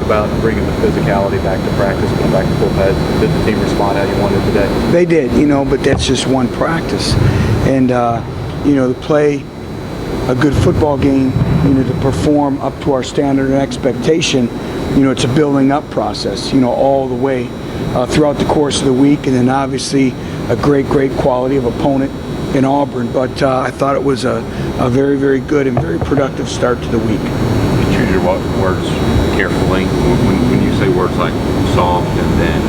about bringing the physicality back to practice, going back to full pads. Did the team respond how you wanted today? They did, but that's just one practice. And, to play a good football game, to perform up to our standard and expectation, it's a building up process, all the way throughout the course of the week, and then obviously a great quality of opponent in Auburn. But I thought it was a very, very good and very productive start to the week. You choose your words carefully. When you say words like soft and then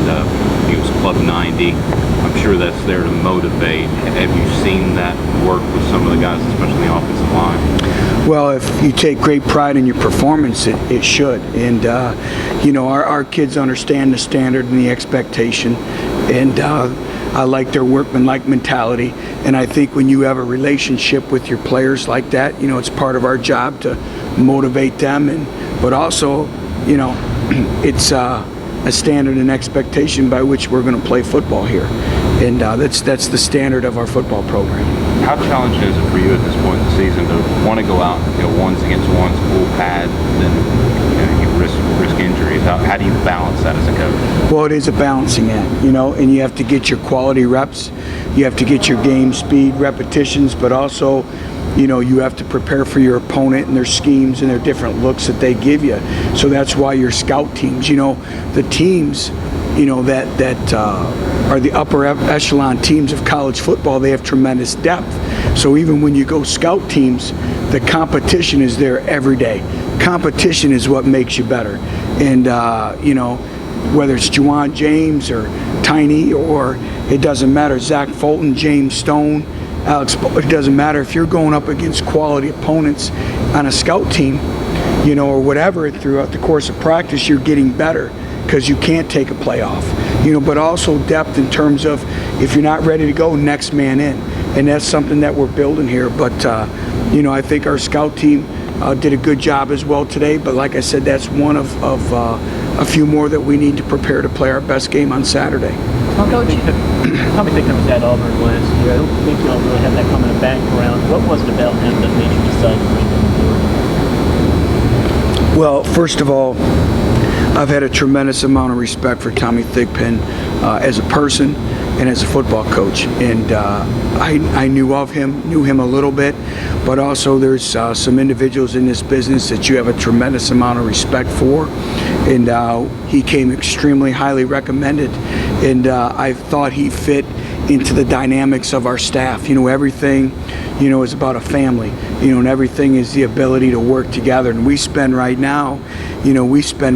use Club 90, I'm sure that's there to motivate. Have you seen that work with some of the guys, especially the offensive line? Well, if you take great pride in your performance, it should. And, our kids understand the standard and the expectation. And I like their workmanlike mentality. And I think when you have a relationship with your players like that, it's part of our job to motivate them. But also, it's a standard and expectation by which we're going to play football here. And that's the standard of our football program. How challenging is it for you at this point in the season to want to go out and ones against ones, full pad, then you risk injuries? How do you balance that as a coach? Well, it is a balancing act, and you have to get your quality reps. You have to get your game speed repetitions, but also, you have to prepare for your opponent and their schemes and their different looks that they give you. So that's why your scout teams, the teams, that are the upper echelon teams of college football, they have tremendous depth. So even when you go scout teams, the competition is there every day. Competition is what makes you better. And, whether it's Juwan James or Tiny, or it doesn't matter, Zach Fulton, James Stone, Alex, it doesn't matter. If you're going up against quality opponents on a scout team, or whatever, throughout the course of practice, you're getting better because you can't take a play off. But also depth in terms of if you're not ready to go, next man in. And that's something that we're building here. But, I think our scout team did a good job as well today. But like I said, that's one of a few more that we need to prepare to play our best game on Saturday. Coach, Tommy Thickner was at Auburn last year. I don't think y'all really have that coming back around. What was it about him that made you decide to bring him aboard? Well, first of all, I've had a tremendous amount of respect for Tommy Thigpen as a person and as a football coach. And I knew him a little bit, but also there's some individuals in this business that you have a tremendous amount of respect for. And he came extremely highly recommended. And I thought he fit into the dynamics of our staff. Everything, is about a family, and everything is the ability to work together. And we spend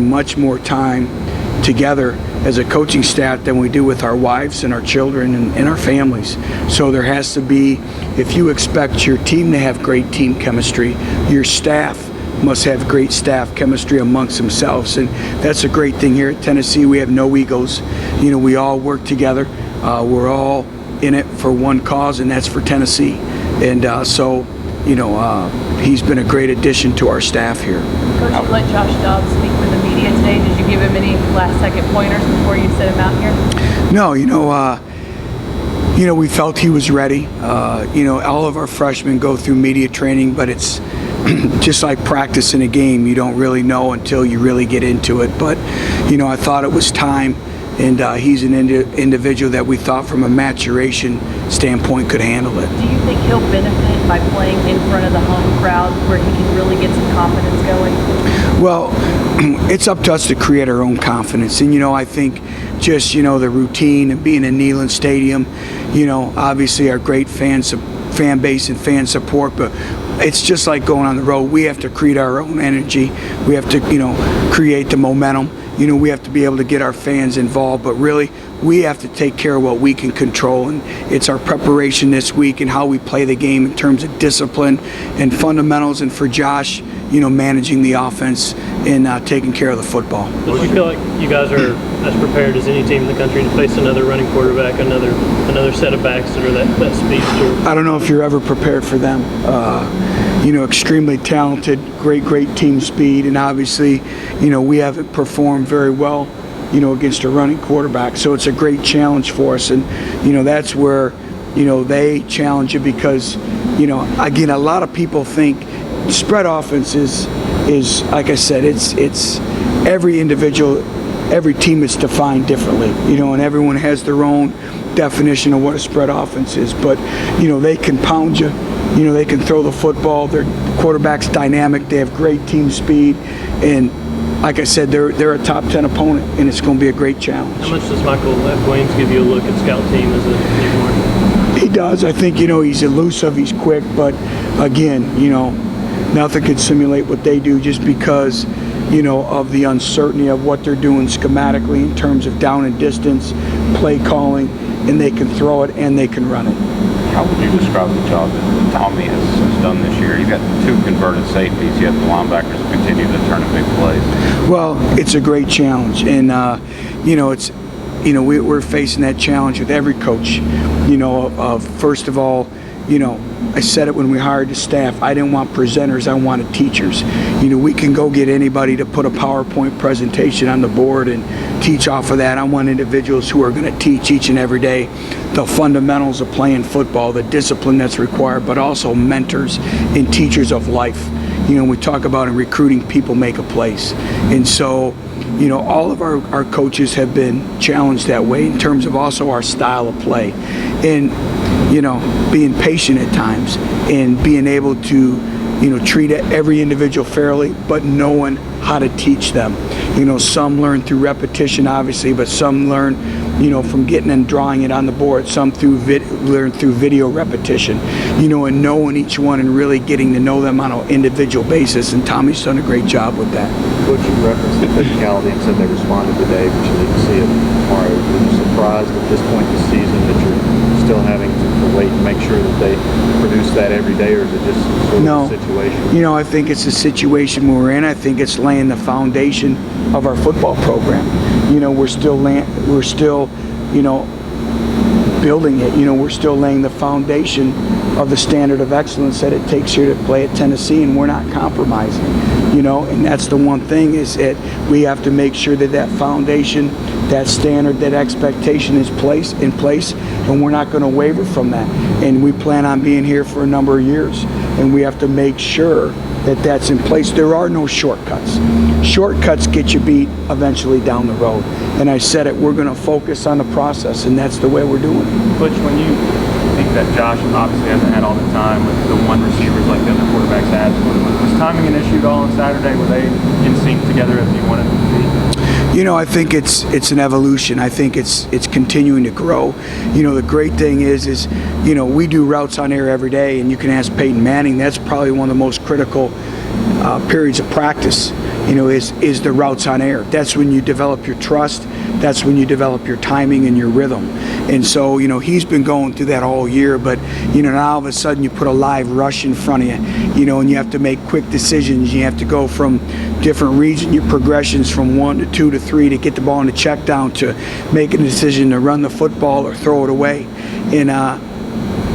much more time together as a coaching staff than we do with our wives and our children and our families. So there has to be, if you expect your team to have great team chemistry, your staff must have great staff chemistry amongst themselves. And that's a great thing here at Tennessee. We have no egos. We all work together. We're all in it for one cause, and that's for Tennessee. And he's been a great addition to our staff here. Coach, you let Josh Dobbs speak with the media today. Did you give him any last-second pointers before you sent him out here? No, we felt he was ready. All of our freshmen go through media training, but it's just like practicing a game. You don't really know until you really get into it. But, I thought it was time. And he's an individual that we thought from a maturation standpoint could handle it. Do you think he'll benefit by playing in front of the home crowd where he can really get some confidence going? Well, it's up to us to create our own confidence. And, I think just, the routine and being in Neyland Stadium, obviously our great fan base and fan support, but it's just like going on the road. We have to create our own energy. We have to, create the momentum. We have to be able to get our fans involved, but really we have to take care of what we can control, and it's our preparation this week and how we play the game in terms of discipline and fundamentals, and for Josh, managing the offense and taking care of the football. Do you feel like you guys are as prepared as any team in the country to face another running quarterback, another set of backs that are that speedster? I don't know if you're ever prepared for them. Extremely talented, great team speed, and obviously, we haven't performed very well, against a running quarterback. So it's a great challenge for us, and that's where, they challenge you because, again, a lot of people think spread offense is like I said, it's every individual, every team is defined differently, and everyone has their own definition of what a spread offense is. But, they can pound you, they can throw the football. Their quarterback's dynamic. They have great team speed. And like I said, they're a top 10 opponent, and it's going to be a great challenge. How much does Michael F. Williams give you a look at scout team as a newcomer? He does. I think, he's elusive, he's quick, but again, nothing could simulate what they do just because, of the uncertainty of what they're doing schematically in terms of down and distance, play calling, and they can throw it and they can run it. How would you describe the job that Tommy has done this year? You've got 2 converted safeties, you have the linebackers that continue to turn in big plays. Well, it's a great challenge, and we're facing that challenge with every coach. First of all, I said it when we hired the staff. I didn't want presenters, I wanted teachers. We can go get anybody to put a PowerPoint presentation on the board and teach off of that. I want individuals who are going to teach each and every day the fundamentals of playing football, the discipline that's required, but also mentors and teachers of life. We talk about in recruiting, people make a place. And so, all of our coaches have been challenged that way in terms of also our style of play. And, being patient at times and being able to, treat every individual fairly, but knowing how to teach them. Some learn through repetition, obviously, but some learn, from getting and drawing it on the board. Some learn through video repetition, and knowing each one and really getting to know them on an individual basis. And Tommy's done a great job with that. Butch, you referenced the physicality and said they responded today, but you didn't see it tomorrow. Were you surprised at this point in the season that you're still having to wait and make sure that they produce that every day, or is it just sort of a situation? I think it's a situation we're in. I think it's laying the foundation of our football program. We're still building it. We're still laying the foundation of the standard of excellence that it takes here to play at Tennessee, and we're not compromising. And that's the one thing, is that we have to make sure that that foundation, that standard, that expectation is in place, and we're not going to waver from that. And we plan on being here for a number of years, and we have to make sure that that's in place. There are no shortcuts. Shortcuts get you beat eventually down the road. And I said it, we're going to focus on the process, and that's the way we're doing it. Butch, when you think that Josh obviously hasn't had all the time with the one receivers like the other quarterbacks had, was timing an issue at all on Saturday? Were they in sync together as you wanted them to be? I think it's an evolution. I think it's continuing to grow. The great thing is we do routes on air every day, and you can ask Peyton Manning. That's probably one of the most critical periods of practice. Is the routes on air. That's when you develop your trust. That's when you develop your timing and your rhythm. And so, he's been going through that all year, but, now all of a sudden you put a live rush in front of you, and you have to make quick decisions. You have to go from different region, your progressions from 1 to 2 to 3 to get the ball in the check down, to making a decision to run the football or throw it away. And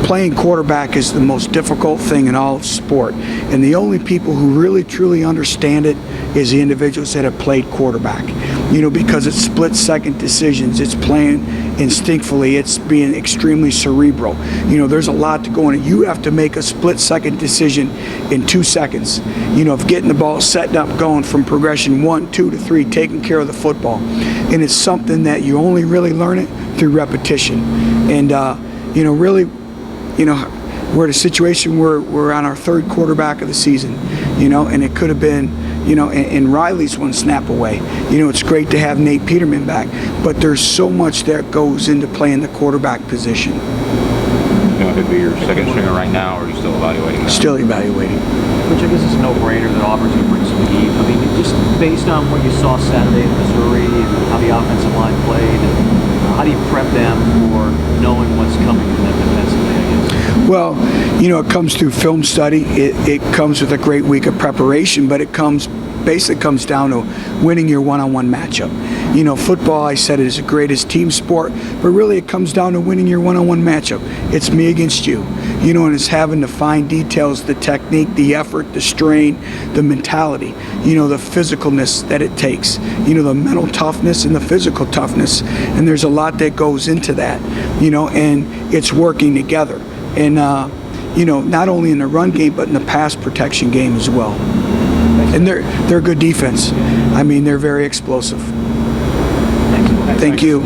playing quarterback is the most difficult thing in all of sport. And the only people who really, truly understand it is the individuals that have played quarterback. Because it's split-second decisions. It's playing instinctively. It's being extremely cerebral. There's a lot to go in it. You have to make a split-second decision in 2 seconds. Of getting the ball, setting up, going from progression 1, 2 to 3, taking care of the football. And it's something that you only really learn it through repetition. And, really, we're in a situation where we're on our 3rd quarterback of the season, and it could have been, and Riley's one snap away. It's great to have Nate Peterman back, but there's so much that goes into playing the quarterback position. Could be your second stringer right now, or are you still evaluating that? Still evaluating. Which I guess is a no-brainer that Auburn's going to bring speed. I mean, just based on what you saw Saturday in Missouri and how the offensive line played, how do you prep them for knowing what's coming from them defensively, I guess? Well, it comes through film study. It comes with a great week of preparation, but it basically comes down to winning your one-on-one matchup. Football, I said, is the greatest team sport, but really it comes down to winning your one-on-one matchup. It's me against you, and it's having the fine details, the technique, the effort, the strain, the mentality, the physicalness that it takes, the mental toughness and the physical toughness. And there's a lot that goes into that, and it's working together. And, not only in the run game, but in the pass protection game as well. And they're good defense. I mean, they're very explosive. Thanks. Thank you.